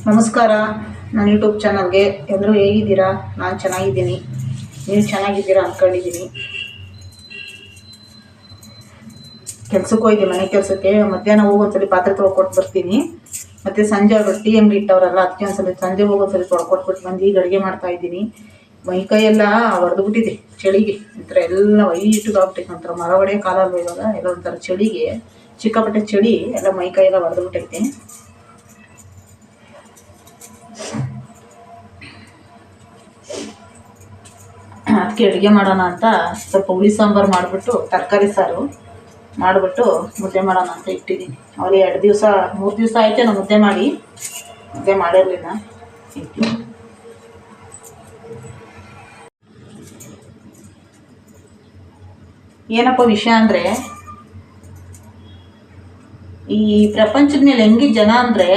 ನಮಸ್ಕಾರ. ನನ್ನ ಯೂಟ್ಯೂಬ್ ಚಾನಲ್ಗೆ ಎಲ್ಲರೂ ಹೇಗಿದ್ದೀರಾ? ನಾನು ಚೆನ್ನಾಗಿದ್ದೀನಿ, ನೀವು ಚೆನ್ನಾಗಿದ್ದೀರಾ ಅಂದ್ಕೊಂಡಿದ್ದೀನಿ. ಕೆಲ್ಸಕ್ಕೆ ಹೋಯ್ದೆ, ಮನೆ ಕೆಲಸಕ್ಕೆ. ಮಧ್ಯಾಹ್ನ ಹೋಗೋದ್ಸಲಿ ಪಾತ್ರೆ ತೊಳ್ಕೊಟ್ಟು ಬರ್ತೀನಿ, ಮತ್ತು ಸಂಜೆ ಅವರು ಟೀ ಅಂಗಡಿ ಇಟ್ಟವರಲ್ಲ, ಅದಕ್ಕೆ ಒಂದ್ಸಲಿ ಸಂಜೆ ಹೋಗೋದ್ಸಲಿ ತೊಳ್ಕೊಟ್ಬಿಟ್ಟು ಬಂದು ಈಗ ಅಡುಗೆ ಮಾಡ್ತಾಯಿದ್ದೀನಿ. ಮೈಕೈಯೆಲ್ಲ ಹೊಡೆದ್ಬಿಟ್ಟಿದೆ ಚಳಿಗೆ, ಒಂಥರ ಎಲ್ಲ ವೈಟ್ಗಾಗ್ಬಿಟ್ಟೈತೆ, ಒಂಥರ ಮರ ಹೊಡೆಯೋ ಕಾಲಲ್ಲ ಇವಾಗ, ಎಲ್ಲ ಒಂಥರ ಚಳಿಗೆ ಸಿಕ್ಕಾಪಟ್ಟೆ ಚಳಿ, ಎಲ್ಲ ಮೈಕೈಯೆಲ್ಲ ಹೊಡೆದ್ಬಿಟ್ಟೈತೆ. ಅದಕ್ಕೆ ಅಡುಗೆ ಮಾಡೋಣ ಅಂತ ಸ್ವಲ್ಪ ಹುಳಿ ಸಾಂಬಾರು ಮಾಡಿಬಿಟ್ಟು ತರಕಾರಿ ಸಾರು ಮಾಡಿಬಿಟ್ಟು ಮುದ್ದೆ ಮಾಡೋಣ ಅಂತ ಇಟ್ಟಿದ್ದೀನಿ. ಅವಳು 3 ದಿವಸ ಆಯಿತು ನಾನು ಮುದ್ದೆ ಮಾಡಿರಲಿಲ್ಲ. ಇಟ್ಟಿದ್ದೀನಿ. ಏನಪ್ಪ ವಿಷಯ ಅಂದರೆ, ಈ ಪ್ರಪಂಚದ ಮೇಲೆ ಹೆಂಗೆ ಜನ ಅಂದರೆ,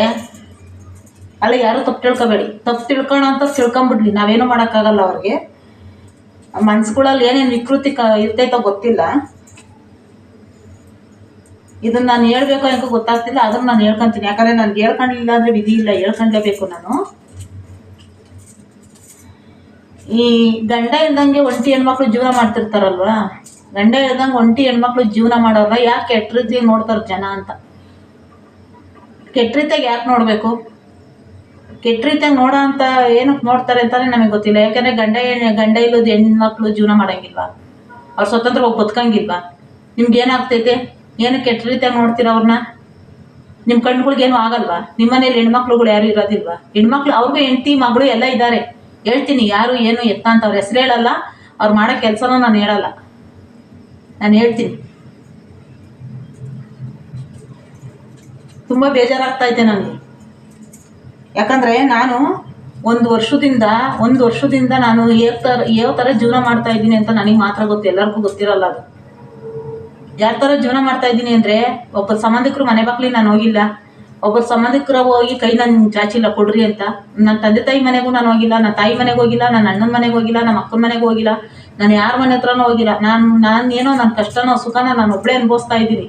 ಅಲ್ಲ ಯಾರು ತಪ್ಪು ತಿಳ್ಕೊಬೇಡಿ, ತಪ್ಪು ತಿಳ್ಕೊಳ ಅಂತ ತಿಳ್ಕೊಂಬಿಡ್ಲಿ, ನಾವೇನು ಮಾಡೋಕ್ಕಾಗಲ್ಲ. ಅವ್ರಿಗೆ ಮನ್ಸುಗಳಲ್ಲಿ ಏನೇನು ವಿಕೃತಿ ಇರ್ತೈತೋ ಗೊತ್ತಿಲ್ಲ. ಇದನ್ನು ನಾನು ಹೇಳ್ಬೇಕು ಅಂತ ಗೊತ್ತಾಗ್ತಿಲ್ಲ, ಅದನ್ನು ನಾನು ಹೇಳ್ಕೊತೀನಿ. ಯಾಕಂದರೆ ನನಗೆ ಹೇಳ್ಕೊಂಡಿಲ್ಲ ಅಂದರೆ ವಿಧಿ ಇಲ್ಲ, ಹೇಳ್ಕೊಂಡ್ಲೇಬೇಕು ನಾನು. ಈ ಗಂಡ ಇಲ್ದಂಗೆ ಒಂಟಿ ಹೆಣ್ಮಕ್ಳು ಜೀವನ ಮಾಡ್ತಿರ್ತಾರಲ್ವ, ಗಂಡ ಇಲ್ದಂಗೆ ಒಂಟಿ ಹೆಣ್ಮಕ್ಳು ಜೀವನ ಮಾಡೋಲ್ಲ. ಯಾಕೆ ಕೆಟ್ಟ ರೀತಿಯಾಗಿ ನೋಡ್ತಾರೆ ಜನ ಅಂತ? ಕೆಟ್ಟ ರೀತಿಯಾಗಿ ಯಾಕೆ ನೋಡಬೇಕು? ಕೆಟ್ಟ ರೀತಿಯಾಗಿ ನೋಡೋ ಅಂತ ಏನಕ್ಕೆ ನೋಡ್ತಾರೆ ಅಂತಲೇ ನಮಗೆ ಗೊತ್ತಿಲ್ಲ. ಯಾಕಂದರೆ ಗಂಡ ಇಲ್ಲದ ಹೆಣ್ಮಕ್ಳು ಜೀವನ ಮಾಡೋಂಗಿಲ್ವಾ? ಅವ್ರು ಸ್ವತಂತ್ರ ಹೋಗಿ ಬದುಕಂಗಿಲ್ವಾ? ನಿಮ್ಗೆ ಏನಾಗ್ತೈತೆ? ಏನು ಕೆಟ್ಟ ರೀತಿಯಾಗಿ ನೋಡ್ತೀರ ಅವ್ರನ್ನ? ನಿಮ್ಮ ಕಣ್ಗಳಿಗೇನು ಆಗಲ್ವಾ? ನಿಮ್ಮ ಮನೇಲಿ ಹೆಣ್ಮಕ್ಳುಗಳು ಯಾರು ಇರೋದಿಲ್ವಾ? ಹೆಣ್ಮಕ್ಳು ಅವ್ರಿಗೂ ಹೆಂಡತಿ ಮಗಳು ಎಲ್ಲ ಇದ್ದಾರೆ. ಹೇಳ್ತೀನಿ, ಯಾರು ಏನು ಎತ್ತ ಅಂತ ಅವ್ರ ಹೆಸರು ಹೇಳಲ್ಲ, ಅವ್ರು ಮಾಡೋ ಕೆಲಸನೂ ನಾನು ಹೇಳಲ್ಲ, ನಾನು ಹೇಳ್ತೀನಿ. ತುಂಬ ಬೇಜಾರಾಗ್ತೈತೆ ನನಗೆ. ಯಾಕಂದರೆ ನಾನು ಒಂದು ವರ್ಷದಿಂದ ನಾನು ಯಾವ ಥರ ಜೀವನ ಮಾಡ್ತಾ ಇದ್ದೀನಿ ಅಂತ ನನಗೆ ಮಾತ್ರ ಗೊತ್ತು, ಎಲ್ಲರಿಗೂ ಗೊತ್ತಿರಲ್ಲ ಅದು. ಯಾವ ಥರ ಜೀವನ ಮಾಡ್ತಾ ಇದ್ದೀನಿ ಅಂದರೆ, ಒಬ್ಬ ಸಂಬಂಧಿಕರು ಮನೆ ಬಾಗ್ಲಿಗೆ ನಾನು ಹೋಗಿಲ್ಲ, ಒಬ್ಬರು ಸಂಬಂಧಿಕರ ಹೋಗಿ ಕೈ ನಾನು ಚಾಚಿಲ್ಲ ಕೊಡ್ರಿ ಅಂತ. ನನ್ನ ತಂದೆ ತಾಯಿ ಮನೆಗೂ ನಾನು ಹೋಗಿಲ್ಲ, ನನ್ನ ತಾಯಿ ಮನೆಗೆ ಹೋಗಿಲ್ಲ, ನನ್ನ ಅಣ್ಣನ ಮನೆಗೆ ಹೋಗಿಲ್ಲ, ನಮ್ಮ ಅಕ್ಕನ ಮನೆಗೆ ಹೋಗಿಲ್ಲ, ನಾನು ಯಾರ ಮನೆ ಹತ್ರನೂ ಹೋಗಿಲ್ಲ. ನಾನು ಏನೋ ನನ್ನ ಕಷ್ಟನೋ ಸುಖನ ನಾನು ಒಬ್ಬಳೇ ಅನುಭವಿಸ್ತಾ ಇದ್ದೀನಿ.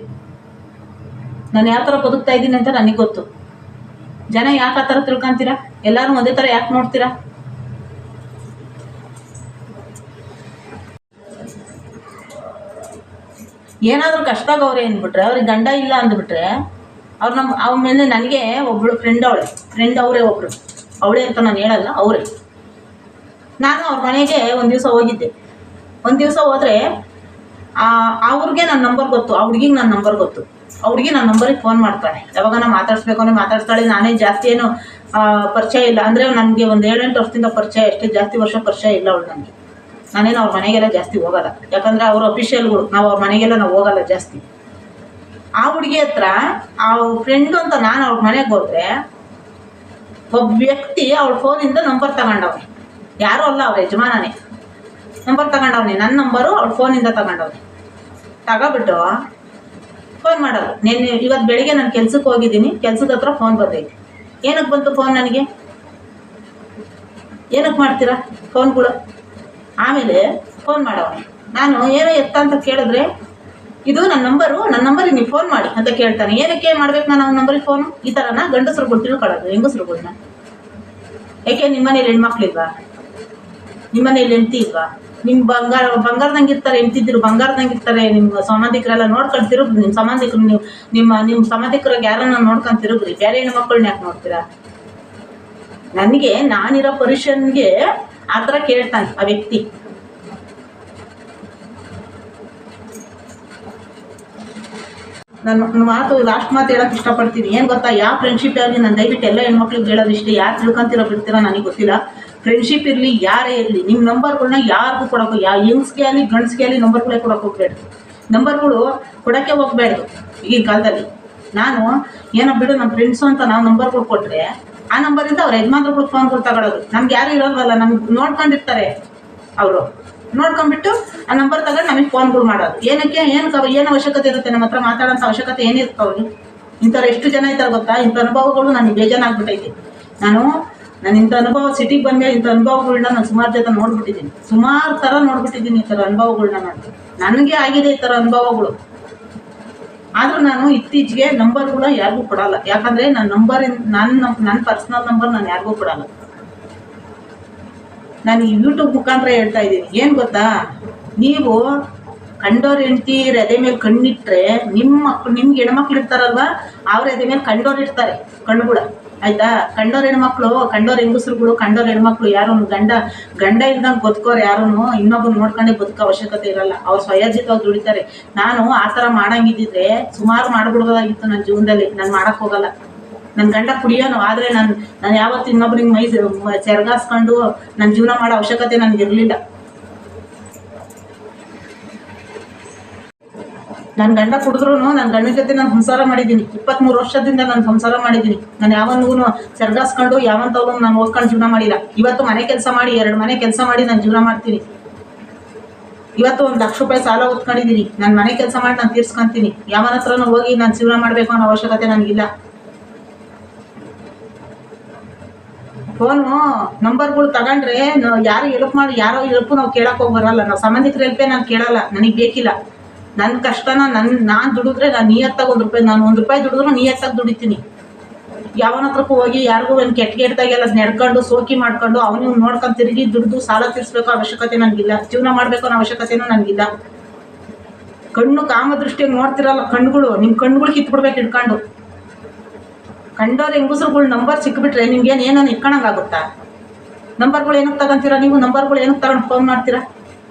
ನಾನು ಯಾವ ಥರ ಬದುಕ್ತಾ ಇದ್ದೀನಿ ಅಂತ ನನಗೆ ಗೊತ್ತು. ಜನ ಯಾಕೆ ಆ ಥರ ತಿಳ್ಕೊಂತೀರಾ? ಎಲ್ಲರೂ ಒಂದೇ ಥರ ಯಾಕೆ ನೋಡ್ತೀರಾ? ಏನಾದರೂ ಕಷ್ಟಗವ್ರೆ ಅಂದ್ಬಿಟ್ರೆ, ಅವ್ರಿಗೆ ಗಂಡ ಇಲ್ಲ ಅಂದ್ಬಿಟ್ರೆ, ಅವ್ರ ಮೇಲೆ ನನಗೆ ಒಬ್ಬಳು ಫ್ರೆಂಡ್ ಅವರೇ ಒಬ್ಬರು, ಅವಳೇ ಅಂತ ನಾನು ಹೇಳಲ್ಲ, ಅವರೇ. ನಾನು ಅವ್ರ ಮನೆಗೆ ಒಂದು ದಿವಸ ಹೋಗಿದ್ದೆ. ಒಂದು ದಿವಸ ಹೋದರೆ ಅವ್ರಿಗೆ ನನ್ನ ನಂಬರ್ ಗೊತ್ತು, ಆ ಹುಡುಗಿಗೆ ನನ್ನ ನಂಬರ್ ಗೊತ್ತು. ಆ ಹುಡುಗಿ ನನ್ನ ನಂಬರಿಗೆ ಫೋನ್ ಮಾಡ್ತಾಳೆ, ಯಾವಾಗ ನಾನು ಮಾತಾಡಿಸ್ಬೇಕು ಅಂದರೆ ಮಾತಾಡ್ತಾಳೆ. ನಾನೇ ಜಾಸ್ತಿ ಏನು ಪರಿಚಯ ಇಲ್ಲ, ಅಂದರೆ ನನಗೆ ಒಂದು 7-8 ವರ್ಷದಿಂದ ಪರಿಚಯ, ಅಷ್ಟೇ, ಜಾಸ್ತಿ ವರ್ಷ ಪರಿಚಯ ಇಲ್ಲ ಅವಳು ನನಗೆ. ನಾನೇನು ಅವ್ರ ಮನೆಗೆಲ್ಲ ಜಾಸ್ತಿ ಹೋಗಲ್ಲ, ಯಾಕಂದರೆ ಅವರು ಅಫಿಷಿಯಲ್ಗಳು, ನಾವು ಅವ್ರ ಮನೆಗೆಲ್ಲ ನಾವು ಹೋಗಲ್ಲ ಜಾಸ್ತಿ. ಆ ಹುಡುಗಿ ಹತ್ರ ಆ ಫ್ರೆಂಡು ಅಂತ ನಾನು ಅವ್ರ ಮನೆಗೆ ಹೋದರೆ, ಒಬ್ಬ ವ್ಯಕ್ತಿ ಅವಳ ಫೋನಿಂದ ನಂಬರ್ ತಗೊಂಡವ್ನೆ. ಯಾರೂ ಅಲ್ಲ, ಅವ್ರ ಯಜಮಾನನೇ ನಂಬರ್ ತಗೊಂಡವ್ನೆ. ನನ್ನ ನಂಬರು ಅವಳ ಫೋನಿಂದ ತಗೊಬಿಟ್ಟು ಫೋನ್ ಮಾಡೋದು. ಇವತ್ತು ಬೆಳಿಗ್ಗೆ ನಾನು ಕೆಲ್ಸಕ್ಕೆ ಹೋಗಿದ್ದೀನಿ, ಕೆಲ್ಸದ ಹತ್ರ ಫೋನ್ ಬಂದೈತೆ. ಏನಕ್ಕೆ ಬಂತು ಫೋನ್ ನನಗೆ? ಏನಕ್ಕೆ ಮಾಡ್ತೀರಾ ಫೋನ್ಗಳು? ಆಮೇಲೆ ಫೋನ್ ಮಾಡವನೆ. ನಾನು ಏನೋ ಎತ್ತ ಅಂತ ಕೇಳಿದ್ರೆ, ಇದು ನನ್ನ ನಂಬರಿಗೆ ನೀವು ಫೋನ್ ಮಾಡಿ ಅಂತ ಕೇಳ್ತಾನೆ. ಏನಕ್ಕೆ ಮಾಡ್ಬೇಕು ನಾನು ಅವ್ನ ನಂಬರಿಗೆ ಫೋನು? ಈ ಥರನ ಗಂಡಸ್ರುಗಳು ತಿಳ್ಕೊಳ್ಳೋದು ಹೆಂಗಸ್ರುಗಳ್ನ? ಯಾಕೆ ನಿಮ್ಮ ಮನೇಲಿ ಹೆಣ್ಮಕ್ಳಿಲ್ವಾ? ನಿಮ್ಮ ಮನೇಲಿ ಹೆಂಡತಿ ಇಲ್ವಾ? ನಿಮ್ಮ ಬಂಗಾರದಂಗೆ ಇರ್ತಾರೆ, ಹೆಂಡ್ತಿದ್ರು ಬಂಗಾರದಂಗೆ ಇರ್ತಾರೆ. ನಿಮ್ಮ ಸಂಬಂಧಿಕರೆಲ್ಲ ನೋಡ್ಕೊಂಡು ತಿರುಗ್ರಿ. ನಿಮ್ಮ ಸಂಬಂಧಿಕರು ನಿಮ್ಮ ಸಂಬಂಧಿಕರಾಗಿ ಯಾರನ್ನ ನೋಡ್ಕೊಂಡು ತಿರುಗ್ರಿ. ಬೇರೆ ಹೆಣ್ಮಕ್ಳನ್ನ ಯಾಕೆ ನೋಡ್ತೀರಾ? ನನಗೆ ನಾನಿರೋ ಪೊಸಿಷನ್ಗೆ ಆ ಥರ ಕೇಳ್ತಾನೆ ಆ ವ್ಯಕ್ತಿ. ನನ್ನ ಲಾಸ್ಟ್ ಮಾತು ಹೇಳೋಕೆ ಇಷ್ಟಪಡ್ತೀನಿ. ಏನು ಗೊತ್ತಾ, ಯಾವ ಫ್ರೆಂಡ್ಶಿಪ್ ಆಗಲಿ ನಾನು ದಯವಿಟ್ಟು ಎಲ್ಲ ಹೆಣ್ಮಕ್ಳಿಗೆ ಹೇಳೋದು ಇಷ್ಟೇ. ಯಾರು ತಿಳ್ಕೊಂತೀರೋ ಬಿಡ್ತೀರೋ ನನಗೆ ಗೊತ್ತಿಲ್ಲ. ಫ್ರೆಂಡ್ಶಿಪ್ ಇರಲಿ, ಯಾರೇ ಇರಲಿ, ನಿಮ್ಮ ನಂಬರ್ಗಳನ್ನ ಯಾರಿಗೂ ಕೊಡೋಕೆ, ಹೆಂಗ್ಸ್ಗೆ ಆಗಲಿ ಗಂಡ್ಸ್ಗೆ ಆಗಲಿ ನಂಬರ್ಗಳೇ ಕೊಡೋಕೆ ಹೋಗ್ಬೇಡ್ದು. ನಂಬರ್ಗಳು ಕೊಡೋಕ್ಕೆ ಹೋಗ್ಬೇಡ್ದು ಈಗಿನ ಕಾಲದಲ್ಲಿ. ನಾನು ಏನೋ ಬಿಡು ನಮ್ಮ ಫ್ರೆಂಡ್ಸು ಅಂತ ನಾವು ನಂಬರ್ಗಳು ಕೊಟ್ಟರೆ, ಆ ನಂಬರಿಂದ ಅವ್ರ ಯಜಮಾನ್ರುಗಳು ಫೋನ್ಗಳು ತಗೊಳ್ಳೋದು. ನಮ್ಗೆ ಯಾರು ಇರೋಲ್ವಲ್ಲ, ನಮ್ಗೆ ನೋಡ್ಕೊಂಡಿರ್ತಾರೆ ಅವರು. ನೋಡ್ಕೊಂಡ್ಬಿಟ್ಟು ಆ ನಂಬರ್ ತಗೊಂಡು ನಮಗೆ ಫೋನ್ಗಳು ಮಾಡೋದು. ಏನಕ್ಕೆ? ಏನು ಅವಶ್ಯಕತೆ ಇರುತ್ತೆ? ನಮ್ಮ ಹತ್ರ ಮಾತಾಡೋಂಥ ಅವಶ್ಯಕತೆ ಏನಿರುತ್ತೆ ಅವ್ರಿಗೆ? ಇಂಥವ್ರು ಎಷ್ಟು ಜನ ಇರ್ತಾರೆ ಗೊತ್ತಾ? ಇಂಥ ಅನುಭವಗಳು ನನಗೆ ಬೇಜಾನಾಗ್ಬಿಟ್ಟೈತೆ. ನಾನು ಇಂಥ ಅನುಭವ ಸಿಟಿಗೆ ಬಂದಮೇಲೆ ಇಂಥ ಅನುಭವಗಳನ್ನ ನಾನು ಸುಮಾರು ಜನ ನೋಡ್ಬಿಟ್ಟಿದ್ದೀನಿ, ಸುಮಾರು ಥರ ನೋಡ್ಬಿಟ್ಟಿದ್ದೀನಿ ಈ ಥರ ಅನುಭವಗಳನ್ನ. ನನಗೆ ಆಗಿದೆ ಈ ಥರ ಅನುಭವಗಳು. ಆದರೂ ನಾನು ಇತ್ತೀಚೆಗೆ ನಂಬರ್ಗಳು ಯಾರಿಗೂ ಕೊಡಲ್ಲ. ಯಾಕಂದರೆ ನನ್ನ ಪರ್ಸ್ನಲ್ ನಂಬರ್ ನಾನು ಯಾರಿಗೂ ಕೊಡಲ್ಲ. ನಾನು ಈ ಯೂಟ್ಯೂಬ್ ಮುಖಾಂತರ ಹೇಳ್ತಾ ಇದ್ದೀನಿ. ಏನು ಗೊತ್ತಾ, ನೀವು ಕಂಡೋರ್ ಹೆಂಡ್ತಿ ಎದೆ ಮೇಲೆ ಕಣ್ಣಿಟ್ರೆ ನಿಮ್ಗೆ ಹೆಣ್ಮಕ್ಳು ಇರ್ತಾರಲ್ವ, ಅವ್ರ ಎದೆ ಮೇಲೆ ಕಂಡೋರ್ ಇರ್ತಾರೆ, ಕಣ್ಣುಗಳ. ಆಯ್ತಾ? ಕಂಡೋರ್ ಹೆಣ್ಮಕ್ಳು, ಕಂಡೋರ್ ಹೆಂಗಸರುಗಳು, ಕಂಡೋರ್ ಹೆಣ್ಮಕ್ಳು ಯಾರು ಗಂಡ ಇಲ್ದಂಗೆ ಬದುಕೋರು ಯಾರು ಇನ್ನೊಬ್ಬರು ನೋಡ್ಕೊಂಡೆ ಬದುಕೋ ಅವಶ್ಯಕತೆ ಇರಲ್ಲ. ಅವ್ರು ಸ್ವಯೋಜಿತವಾಗಿ ದುಡಿತಾರೆ. ನಾನು ಆ ಥರ ಮಾಡಂಗಿದ್ದಿದ್ರೆ ಸುಮಾರು ಮಾಡ್ಬಿಡ್ಬೋದಾಗಿತ್ತು ನನ್ನ ಜೀವನದಲ್ಲಿ. ನಾನು ಮಾಡಕ್ಕೆ ಹೋಗಲ್ಲ. ನನ್ನ ಗಂಡ ಕುಡಿಯೋನು, ಆದರೆ ನಾನು ಯಾವತ್ತು ಇನ್ನೊಬ್ರಿಗೆ ಸೆರಗಾಸ್ಕೊಂಡು ನನ್ನ ಜೀವನ ಮಾಡೋ ಅವಶ್ಯಕತೆ ನನಗಿರಲಿಲ್ಲ. ನನ್ನ ಗಂಡ ಕುಡಿದ್ರು ನನ್ನ ಗಂಡನ ಜೊತೆ ನಾನು ಸಂಸಾರ ಮಾಡಿದ್ದೀನಿ. 23 ವರ್ಷದಿಂದ ನಾನು ಸಂಸಾರ ಮಾಡಿದ್ದೀನಿ. ನಾನು ಯಾವನಿಗೂ ಸೆರಗಾಸ್ಕೊಂಡು ಯಾವಂತವ್ರು ನಾನು ಓದ್ಕೊಂಡು ಜೀವನ ಮಾಡಿಲ್ಲ. ಇವತ್ತು ಮನೆ ಕೆಲಸ ಮಾಡಿ 2 ಮನೆ ಕೆಲಸ ಮಾಡಿ ನಾನು ಜೀವನ ಮಾಡ್ತೀನಿ. ಇವತ್ತು 1 ಲಕ್ಷ ರೂಪಾಯಿ ಸಾಲ ಓದ್ಕೊಂಡಿದ್ದೀನಿ. ನಾನು ಮನೆ ಕೆಲಸ ಮಾಡಿ ನಾನು ತೀರ್ಸ್ಕೊತೀನಿ. ಯಾವನ ಹತ್ರನೂ ಹೋಗಿ ನಾನು ಜೀವನ ಮಾಡಬೇಕು ಅನ್ನೋ ಅವಶ್ಯಕತೆ ನನಗಿಲ್ಲ. ಫೋನು ನಂಬರ್ಗಳು ತಗೊಂಡ್ರೆ ಯಾರು ಹೆಲ್ಪ್ ನಾವು ಕೇಳಕ್ಕೆ ಹೋಗಿ ಬರಲ್ಲ. ನಾವು ಸಂಬಂಧಿಕರ ಹೆಲ್ಪೇ ನಾನು ಕೇಳಲ್ಲ. ನನಗೆ ಬೇಕಿಲ್ಲ. ನನ್ನ ಕಷ್ಟನ ನಾನು ದುಡಿದ್ರೆ ನಾನು ನಿಯತ್ತಾಗಿ ನಾನು 1 ರೂಪಾಯಿ ದುಡಿದ್ರು ನಿಯತ್ತಾಗಿ ದುಡಿತೀನಿ. ಯಾವನ ಹತ್ರಕ್ಕೂ ಹೋಗಿ ಯಾರಿಗೂ ಒಂದು ಕೆಟ್ಟದಾಗೆಲ್ಲ ನಡ್ಕೊಂಡು ಸೋಕಿ ಮಾಡ್ಕೊಂಡು ಅವನಿಗೆ ನೋಡ್ಕೊಂಡು ತಿರುಗಿ ದುಡಿದು ಸಾಲ ತೀರಿಸ್ಬೇಕು ಅವಶ್ಯಕತೆ ನನಗಿಲ್ಲ. ಜೀವನ ಮಾಡಬೇಕು ಅನ್ನೋ ಅವಶ್ಯಕತೆನೂ ನನಗಿಲ್ಲ. ಕಣ್ಣು ಕಾಮದೃಷ್ಟಿಯಾಗಿ ನೋಡ್ತಿರಲ್ಲ ಕಣ್ಣುಗಳು, ನಿಮ್ಮ ಕಣ್ಣುಗಳು ಕಿತ್ಬಿಡ್ಬೇಕು ಇಟ್ಕೊಂಡು. ಕಂಡೋರು ಹೆಂಗಸ್ರುಗಳು ನಂಬರ್ ಸಿಕ್ಬಿಟ್ರೆ ನಿಮ್ಗೇನು ಏನೋ ಇಟ್ಕೊಳಂಗಾಗುತ್ತಾ? ನಂಬರ್ಗಳು ಏನಕ್ಕೆ ತಗೊಂತೀರಾ ನೀವು? ನಂಬರ್ಗಳು ಏನಕ್ಕೆ ತಗೊಂಡು ಫೋನ್ ಮಾಡ್ತೀರಾ?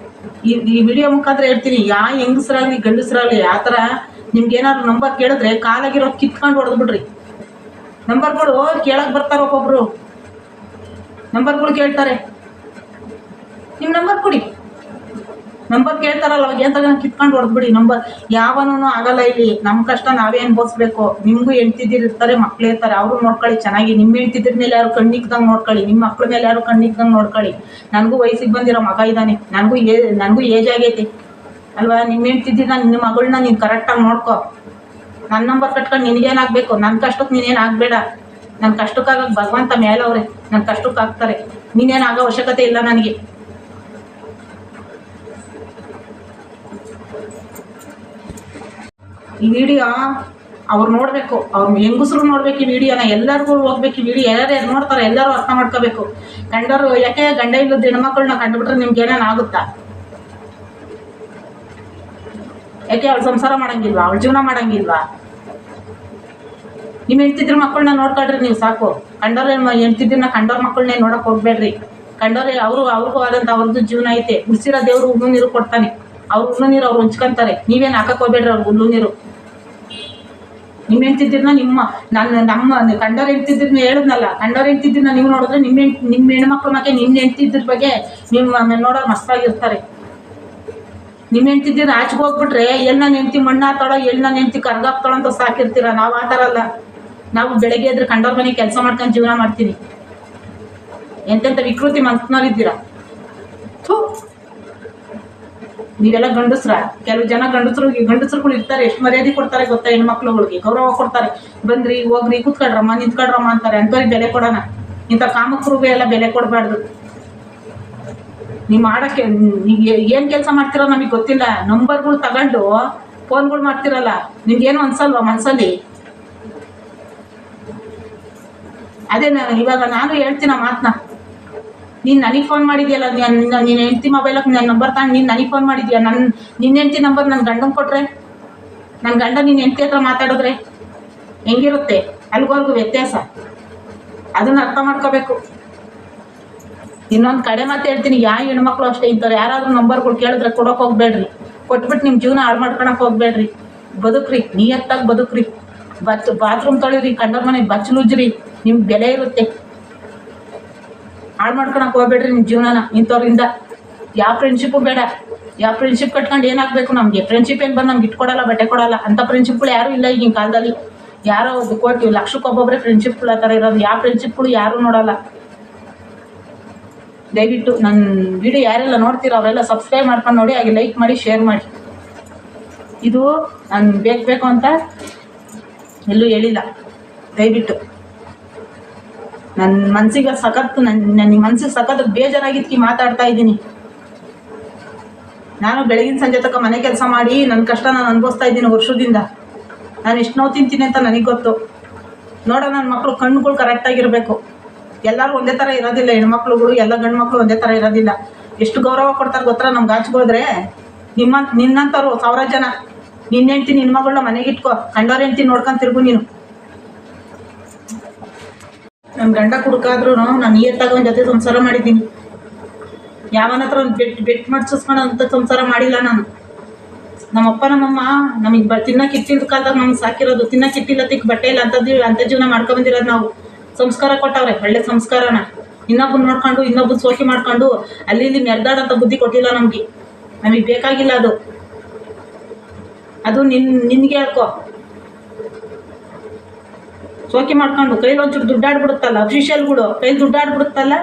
ಈ ವಿಡಿಯೋ ಮುಖಾಂತರ ಹೇಳ್ತೀನಿ, ಯಾವ ಹೆಂಗಸರಾಗಲಿ ಗಂಡಸರಾಗಲಿ ಆ ಥರ ನಿಮ್ಗೇನಾದ್ರು ನಂಬರ್ ಕೇಳಿದ್ರೆ ಕಾಲಾಗಿರೋ ಕಿತ್ಕೊಂಡು ಹೊಡೆದ್ಬಿಡ್ರಿ. ನಂಬರ್ಗಳು ಕೇಳಕ್ಕೆ ಬರ್ತಾರೆ, ಒಬ್ಬೊಬ್ರು ನಂಬರ್ಗಳು ಕೇಳ್ತಾರೆ. ನಿಮ್ಮ ನಂಬರ್ ಕೊಡಿ. ನಂಬರ್ ಕೇಳ್ತಾರಲ್ಲ ಅವಾಗ ಏನು ತಗೊಂಡು ಕಿತ್ಕೊಂಡು ಹೊಡೆದ್ಬಿಡಿ. ನಂಬರ್ ಯಾವನೂ ಆಗಲ್ಲ ಇಲ್ಲಿ. ನಮ್ಮ ಕಷ್ಟ ನಾವೇ ಅನ್ಭವಿಸ್ಬೇಕು. ನಿಮಗೂ ಹೆಂಡ್ತಿದ್ದಿರ್ತಾರೆ, ಮಕ್ಳು ಇರ್ತಾರೆ, ಅವರು ನೋಡ್ಕೊಳ್ಳಿ ಚೆನ್ನಾಗಿ. ನಿಮ್ಮ ಹೆಂಡ್ತಿದ್ರ ಮೇಲೆ ಯಾರು ಕಣ್ಣಿಕ್ದಂಗೆ ನೋಡ್ಕೊಳ್ಳಿ, ನಿಮ್ಮ ಮಕ್ಳ ಮೇಲೆ ಯಾರು ಕಣ್ಣಿಕ್ದಂಗೆ ನೋಡ್ಕೊಳ್ಳಿ. ನನಗೂ ವಯಸ್ಸಿಗೆ ಬಂದಿರೋ ಮಗ ಇದ್ದಾನೆ, ನನಗೂ ಏಜ್ ಆಗೈತಿ ಅಲ್ವಾ? ನಿಮ್ಮ ಹೆಂಡ್ತಿದ್ದಿದ್ದ ನಿನ್ನ ಮಗಳನ್ನ ನೀನು ಕರೆಕ್ಟಾಗಿ ನೋಡ್ಕೊ. ನನ್ನ ನಂಬರ್ ಕಟ್ಕೊಂಡು ನಿನಗೇನಾಗಬೇಕು? ನನ್ನ ಕಷ್ಟಕ್ಕೆ ನೀನೇನು ಆಗಬೇಡ. ನನ್ನ ಕಷ್ಟಕ್ಕಾಗಕ್ಕೆ ಭಗವಂತ ಮೇಲವ್ರೆ, ನನ್ನ ಕಷ್ಟಕ್ಕೆ ಆಗ್ತಾರೆ. ನೀನೇನಾಗೋ ಅವಶ್ಯಕತೆ ಇಲ್ಲ ನನಗೆ. ಈ ವಿಡಿಯೋ ಅವ್ರು ನೋಡಬೇಕು, ಅವ್ರು ಹೆಂಗಸರು ನೋಡ್ಬೇಕು ಈ ವಿಡಿಯೋನ. ಎಲ್ಲರಿಗೂ ಹೋಗ್ಬೇಕು ಈ ವಿಡಿಯೋ. ಯಾರ್ಯಾರು ನೋಡ್ತಾರೆ ಎಲ್ಲರೂ ಅರ್ಥ ಮಾಡ್ಕೋಬೇಕು. ಕಂಡವರು ಯಾಕೆ ಗಂಡ ಇಲ್ಲದ ಹೆಣ್ಮಕ್ಳನ್ನ ಕಂಡುಬಿಟ್ರೆ ನಿಮ್ಗೆ ಏನೇನು ಆಗುತ್ತಾ? ಯಾಕೆ ಅವಳು ಸಂಸಾರ ಮಾಡಂಗಿಲ್ವಾ? ಅವಳು ಜೀವನ ಮಾಡಂಗಿಲ್ವಾ? ನಿಮ್ಮ ಹೆಂಡ್ತಿದ್ರ ಮಕ್ಕಳನ್ನ ನೋಡ್ಕೊಳ್ರಿ ನೀವು ಸಾಕು. ಕಂಡವ್ರ ಹೆಂಡ್ತಿದ್ರನ್ನ ಕಂಡವ್ರ ಮಕ್ಕಳನ್ನೇ ನೋಡಕ್ ಹೋಗ್ಬೇಡ್ರಿ. ಕಂಡವ್ರೆ ಅವ್ರಿಗೂ ಆದಂತ ಅವ್ರದ್ದು ಜೀವನ ಐತೆ. ಉಳಿಸಿರೋ ದೇವ್ರು ಹುಣ್ಣು ನೀರು ಕೊಡ್ತಾನೆ. ಅವ್ರು ಹುಣ್ಣು ನೀರು ಅವ್ರು ಹಂಚ್ಕೊಂತಾರೆ. ನೀವೇನು ಹಾಕಕ್ ಹೋಗ್ಬೇಡ್ರಿ ಅವ್ರು ಹುಣ್ಣು ನೀರು. ನಿಮ್ಮ ಹೆಂಡ್ತಿದ್ರನ್ನ ನಮ್ಮ ಕಂಡವ್ರ ಹೆಂಡ್ತಿದ್ರನ್ನ ಹೇಳಿದ್ನಲ್ಲ, ಕಂಡವ್ರ ಹೆಂಡ್ತಿದ್ರನ್ನ ನೀವು ನೋಡಿದ್ರೆ ನಿಮ್ಮ ಹೆಣ್ಮಕ್ಳ ಬಗ್ಗೆ ನಿಮ್ಮ ಹೆಂಡ್ತಿದ್ರ ಬಗ್ಗೆ ನಿಮ್ಮ ನೋಡೋರು ಮಸ್ತಾಗಿರ್ತಾರೆ. ನಿಮ್ಮ ಹೆಂಡ್ತಿದ್ದಿರ ಆಚೆಗೆ ಹೋಗ್ಬಿಟ್ರೆ ಎಲ್ಲಿ ನನ್ನ ಹೆಂಡ್ತಿ ಮಣ್ಣಾತಾಳೋ, ಎಲ್ಲಿ ನನ್ನ ಹೆಂಡ್ತಿ ಕರ್ಗಾಗ್ತಾಳೋ ಅಂತ ಸಾಕಿರ್ತೀರ. ನಾವು ಆ ಥರ ಅಲ್ಲ. ನಾವು ಬೆಳಗ್ಗೆ ಎದ್ರೆ ಕಂಡವ್ರ ಮನೆಗೆ ಕೆಲಸ ಮಾಡ್ಕೊಂಡು ಜೀವನ ಮಾಡ್ತೀವಿ. ಎಂತೆಂಥ ವಿಕೃತಿ ಮನ್ಸ್ನವ್ರಿದ್ದೀರಾ? ನೀವೆಲ್ಲ ಗಂಡಸ್ರ? ಕೆಲವು ಜನ ಗಂಡಸ್ರುಗಳು ಇರ್ತಾರೆ, ಎಷ್ಟು ಮರ್ಯಾದೆ ಕೊಡ್ತಾರೆ ಗೊತ್ತಾ? ಹೆಣ್ಮಕ್ಳುಗಳಿಗೆ ಗೌರವ ಕೊಡ್ತಾರೆ. ಬಂದ್ರಿ ಹೋಗ್ರಿ ಕೂತ್ಕೊಳ್ರಮ್ಮ ನಿಂತ್ಕೊಳ್ರಮ್ಮ ಅಂತಾರೆ. ಅಂಥವ್ರಿಗೆ ಬೆಲೆ ಕೊಡೋಣ. ಇಂಥ ಕಾಮಕ್ರಿಗೆ ಎಲ್ಲ ಬೆಲೆ ಕೊಡಬಾರ್ದು. ನೀವು ಮಾಡೋಕ್ಕೆ ನೀವು ಏನು ಕೆಲಸ ಮಾಡ್ತಿರೋ ನಮಗೆ ಗೊತ್ತಿಲ್ಲ. ನಂಬರ್ಗಳು ತಗೊಂಡು ಫೋನ್ಗಳು ಮಾಡ್ತಿರಲ್ಲ, ನಿಮ್ಗೇನು ಅನ್ಸಲ್ವಾ ಮನಸ್ಸಲ್ಲಿ? ಅದೇ ಇವಾಗ ನಾನು ಹೇಳ್ತೀನಿ ಆ ಮಾತನ್ನ. ನೀನು ನನಗೆ ಫೋನ್ ಮಾಡಿದ್ಯಲ್ಲ, ನೀನು ಹೆಂಡ್ತಿ ಮೊಬೈಲಕ್ಕೆ ನನ್ನ ನಂಬರ್ ತಗೊಂಡು ನೀನು ನನಗೆ ಫೋನ್ ಮಾಡಿದ್ಯಾ? ನಿನ್ನ ಹೆಂಡ್ತಿ ನಂಬರ್ ನನ್ನ ಗಂಡಂಗೆ ಕೊಟ್ಟರೆ, ನನ್ನ ಗಂಡ ನಿನ್ನ ಹೆಂಡ್ತಿ ಹತ್ರ ಮಾತಾಡಿದ್ರೆ ಹೆಂಗಿರುತ್ತೆ? ಅಲ್ಗೋರ್ಗೂ ವ್ಯತ್ಯಾಸ. ಅದನ್ನು ಅರ್ಥ ಮಾಡ್ಕೋಬೇಕು. ಇನ್ನೊಂದು ಕಡೆ ಮಾತು ಹೇಳ್ತೀನಿ, ಯಾವ ಹೆಣ್ಮಕ್ಳು ಅಷ್ಟೇ ಇಂಥವ್ರು ಯಾರಾದರೂ ನಂಬರ್ಗಳು ಕೇಳಿದ್ರೆ ಕೊಡೋಕೆ ಹೋಗ್ಬೇಡ್ರಿ. ಕೊಟ್ಬಿಟ್ಟು ನಿಮ್ಮ ಜೀವನ ಹಾಳು ಮಾಡ್ಕೊಳಕ್ಕೆ ಹೋಗ್ಬೇಡ್ರಿ. ಬದುಕ್ರಿ, ನಿಯತ್ತಾಗಿ ಬದುಕ್ರಿ. ಬಾತ್ರೂಮ್ ತೊಳಿರಿ, ಕಂಡವ್ರ ಮನೆಗೆ ಬಚ್ಚಲುಜ್ರಿ, ನಿಮ್ಗೆ ಬೆಲೆ ಇರುತ್ತೆ. ಹಾಳು ಮಾಡ್ಕೊಳಕ್ಕೆ ಹೋಗ್ಬೇಡ್ರಿ ನಿಮ್ಮ ಜೀವನನ ಇಂಥವ್ರಿಂದ. ಯಾವ ಫ್ರೆಂಡ್ಶಿಪ್ಪು ಬೇಡ. ಯಾವ ಫ್ರೆಂಡ್ಶಿಪ್ ಕಟ್ಕೊಂಡು ಏನಾಗಬೇಕು? ನಮಗೆ ಫ್ರೆಂಡ್ಶಿಪ್ ಏನು ಬಂದು ನಮ್ಗೆ ಇಟ್ಕೊಡಲ್ಲ, ಬಟ್ಟೆ ಕೊಡಲ್ಲ. ಅಂಥ ಫ್ರೆಂಡ್ಶಿಪ್ಗಳು ಯಾರೂ ಇಲ್ಲ ಈಗಿನ ಕಾಲದಲ್ಲಿ. ಯಾರೋ ಕೋಟಿ ಲಕ್ಷಕ್ಕೊಬ್ಬೊಬ್ಬರೇ ಫ್ರೆಂಡ್ಶಿಪ್ಗಳು ಆ ಥರ ಇರೋದು. ಯಾವ ಫ್ರೆಂಡ್ಶಿಪ್ಗಳು ಯಾರೂ ನೋಡಲ್ಲ. ದಯವಿಟ್ಟು ನನ್ನ ವಿಡಿಯೋ ಯಾರೆಲ್ಲ ನೋಡ್ತೀರೋ ಅವರೆಲ್ಲ ಸಬ್ಸ್ಕ್ರೈಬ್ ಮಾಡ್ಕೊಂಡು ನೋಡಿ, ಹಾಗೆ ಲೈಕ್ ಮಾಡಿ, ಶೇರ್ ಮಾಡಿ. ಇದು ನಾನು ಬೇಕು ಅಂತ ಎಲ್ಲೂ ಹೇಳಿಲ್ಲ. ದಯವಿಟ್ಟು ನನ್ನ ಮನಸ್ಸಿಗೆ ಸಖತ್ತು ನನ್ನ ಮನಸ್ಸಿಗೆ ಸಖತ್ತು ಬೇಜಾರಾಗಿದ್ದಕ್ಕೆ ಮಾತಾಡ್ತಾ ಇದ್ದೀನಿ. ನಾನು ಬೆಳಗಿನ ಸಂಜೆ ತನಕ ಮನೆ ಕೆಲಸ ಮಾಡಿ ನನ್ನ ಕಷ್ಟ ನಾನು ಅನುಭವಿಸ್ತಾ ಇದ್ದೀನಿ ವರ್ಷದಿಂದ. ನಾನು ಎಷ್ಟು ನೋವು ತಿಂತೀನಿ ಅಂತ ನನಗೆ ಗೊತ್ತು. ನೋಡೋ ನನ್ನ ಮಕ್ಕಳು ಕಣ್ಣುಗಳು ಕರೆಕ್ಟಾಗಿರಬೇಕು. ಎಲ್ಲರೂ ಒಂದೇ ಥರ ಇರೋದಿಲ್ಲ, ಹೆಣ್ಮಕ್ಳುಗಳು ಎಲ್ಲ ಗಂಡು ಮಕ್ಕಳು ಒಂದೇ ಥರ ಇರೋದಿಲ್ಲ. ಎಷ್ಟು ಗೌರವ ಕೊಡ್ತಾರೆ ಗೊತ್ತಾ ನಮ್ಗೆ ಆಚೆಗೋದ್ರೆ. ನಿನ್ನಂಥವ್ರು 1000 ಜನ. ನಿನ್ನ ಹೆಂಡ್ತಿ ನಿನ್ನ ಮಗಳನ್ನ ಮನೆಗೆ ಇಟ್ಕೋ, ಕಂಡವ್ರ ಹೆಂಡ್ತಿ ನೋಡ್ಕೊಂಡು ತಿರ್ಗು ನೀನು. ನನ್ನ ಗಂಡ ಕುಡುಕಾದ್ರೂ ನಾನು ನಿಯತ್ತಾಗ ಒಂದು ಜೊತೆ ಸಂಸಾರ ಮಾಡಿದ್ದೀನಿ. ಯಾವನ ಹತ್ರ ಒಂದು ಬೆಟ್ ಮಾಡಿಸ್ಕೊಳ್ಳೋಂಥ ಸಂಸಾರ ಮಾಡಿಲ್ಲ ನಾನು. ನಮ್ಮಪ್ಪ ನಮ್ಮಮ್ಮ ನಮಗೆ ತಿನ್ನಕ್ಕೆ ಇಟ್ಟಿದ್ದ ಕಾಲದಾಗ ನಮ್ಗೆ ಸಾಕಿರೋದು. ತಿನ್ನಕ್ಕೆ ಇಟ್ಟಿಲ್ಲ, ತಿಕ್ಕ ಬಟ್ಟೆ ಇಲ್ಲ ಅಂಥ ಜೀವನ ಮಾಡ್ಕೊಂಬಂದಿರೋದು ನಾವು. ಸಂಸ್ಕಾರ ಕೊಟ್ಟವ್ರೆ, ಒಳ್ಳೆ ಸಂಸ್ಕಾರನ. ಇನ್ನೊಬ್ಬನ ನೋಡ್ಕೊಂಡು ಇನ್ನೊಬ್ಬನ ಸೋಕಿ ಮಾಡ್ಕೊಂಡು ಅಲ್ಲಿ ಇಲ್ಲಿ ಮೆರ್ದಾಡೋಂಥ ಬುದ್ಧಿ ಕೊಟ್ಟಿಲ್ಲ ನಮಗೆ ಬೇಕಾಗಿಲ್ಲ ಅದು. ಅದು ನಿನ್ಗೆ ಹೇಳ್ಕೊ. ಸೋಕಿ ಮಾಡ್ಕೊಂಡು ಕೈಲಿ ಒಂಚೂರು ದುಡ್ಡಾಡ್ಬಿಡುತ್ತಲ್ಲ, ಅಫಿಷಿಯಲ್ಗಳು ಕೈಲಿ ದುಡ್ಡಾಡ್ಬಿಡುತ್ತಲ್ಲ,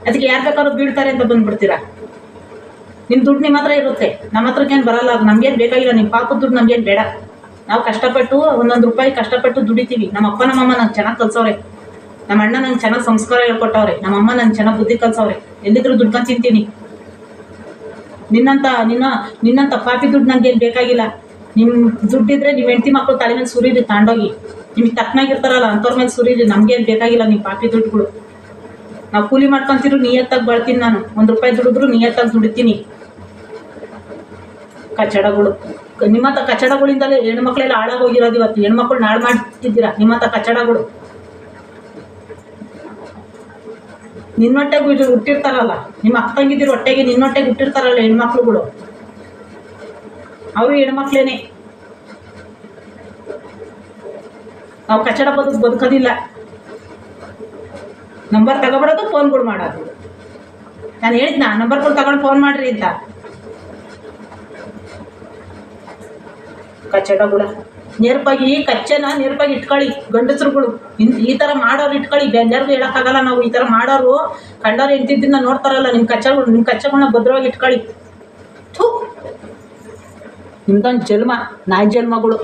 ಅದಕ್ಕೆ ಯಾರು ಬೇಕಾದ್ರೂ ಬೀಳ್ತಾರೆ ಅಂತ ಬಂದ್ಬಿಡ್ತೀರಾ. ನಿಮ್ಮ ದುಡ್ಡು ನಿಮ್ಮ ಹತ್ರ ಇರುತ್ತೆ, ನಮ್ಮ ಹತ್ರಕ್ಕೇನು ಬರಲ್ಲ. ಅದು ನಮಗೇನು ಬೇಕಾಗಿಲ್ಲ. ನಿಮ್ಮ ಪಾಪದ ದುಡ್ಡು ನಮಗೇನು ಬೇಡ. ನಾವು ಕಷ್ಟಪಟ್ಟು ಒಂದೊಂದು ರೂಪಾಯಿ ಕಷ್ಟಪಟ್ಟು ದುಡಿತೀವಿ. ನಮ್ಮ ಅಪ್ಪ ನಮ್ಮಮ್ಮ ನಂಗೆ ಚೆನ್ನಾಗಿ ಕಲ್ಸವ್ರೆ. ನಮ್ಮ ಅಣ್ಣ ನಂಗೆ ಚೆನ್ನಾಗಿ ಸಂಸ್ಕಾರ ಹೇಳ್ಕೊಟ್ಟವ್ರೆ. ನಮ್ಮಮ್ಮ ನಂಗೆ ಚೆನ್ನಾಗಿ ಬುದ್ಧಿ ಕಲ್ಸವ್ರೆ. ಎಲ್ಲಿದ್ರು ದುಡ್ಕೊಂಡು ತಿಂತೀನಿ. ನಿನ್ನಂಥ ಪಾಪಿ ದುಡ್ಡು ನನಗೇನು ಬೇಕಾಗಿಲ್ಲ. ನಿಮ್ಮ ದುಡ್ಡಿದ್ರೆ ನಿಮ್ಮ ಹೆಂಡತಿ ಮಕ್ಕಳು ತಲೆ ಮೇಲೆ ಸುರೀರಿ ತಾಂಡೋಗಿ. ನಿಮಗೆ ತಕ್ಕನಾಗಿರ್ತಾರಲ್ಲ ಅಂಥವ್ರ ಮೇಲೆ ಸುರೀರಿ. ನಮಗೇನು ಬೇಕಾಗಿಲ್ಲ ನಿಮ್ಮ ಪಾಪಿ ದುಡ್ಡುಗಳು. ನಾವು ಕೂಲಿ ಮಾಡ್ಕೊತಿರು ನಿಯತ್ತಾಗಿ ಬಾಳ್ತೀನಿ ನಾನು. 1 ರೂಪಾಯಿ ದುಡಿದ್ರು ನಿಯತ್ತಾಗಿ ದುಡಿತೀನಿ. ಕಚಡಗಳು ನಿಮ್ಮಂಥ ಕಚಡಗಳಿಂದಲೇ ಹೆಣ್ಮಕ್ಳೆಲ್ಲ ಹಾಳಾಗೋಗಿರೋದು. ಇವತ್ತು ಹೆಣ್ಮಕ್ಳು ನಾಳು ಮಾಡ್ತಿದ್ದೀರಾ ನಿಮ್ಮಂಥ ಕಚಡಗಳು. ನಿನ್ನೊಟ್ಟೆಗೆ ಹುಟ್ಟಿರ್ತಾರಲ್ಲ, ನಿಮ್ಮ ಅಕ್ಕ ತಂಗಿದ್ದೀರ ಹೊಟ್ಟೆಗೆ ನಿನ್ನೊಟ್ಟೆಗೆ ಹುಟ್ಟಿರ್ತಾರಲ್ಲ ಹೆಣ್ಮಕ್ಳುಗಳು, ಅವರು ಹೆಣ್ಮಕ್ಳೇನೆ. ನಾವು ಕಚಡ ಬದುಕೋದಿಲ್ಲ. ನಂಬರ್ ತಗೊಬಿಡೋದು, ಫೋನ್ಗಳು ಮಾಡೋದು. ನಾನು ಹೇಳಿದ್ನ ನಂಬರ್ಗಳು ತಗೊಂಡು ಫೋನ್ ಮಾಡ್ರಿ ಅಂತ. ಕಚಡಗಳ ನೇರ್ಪಾಗಿ ನೇರ್ಪಾಗಿ ಇಟ್ಕೊಳ್ಳಿ ಗಂಡಸರುಗಳು. ಈ ಥರ ಮಾಡೋರು ಇಟ್ಕೊಳ್ಳಿ. ಎಲ್ಲರಿಗೂ ಹೇಳೋಕ್ಕಾಗಲ್ಲ ನಾವು. ಈ ಥರ ಮಾಡೋರು ಕಂಡವ್ರು ಎಂತಿದ್ದನ್ನ ನೋಡ್ತಾರಲ್ಲ, ನಿಮ್ಮ ಕಚ್ಚಗಳನ್ನ ಭದ್ರವಾಗಿ ಇಟ್ಕೊಳ್ಳಿ. ಥೂ, ನಿಮ್ದೊಂದು ಜನ್ಮ, ನಾಯಿ ಜನ್ಮಗಳು.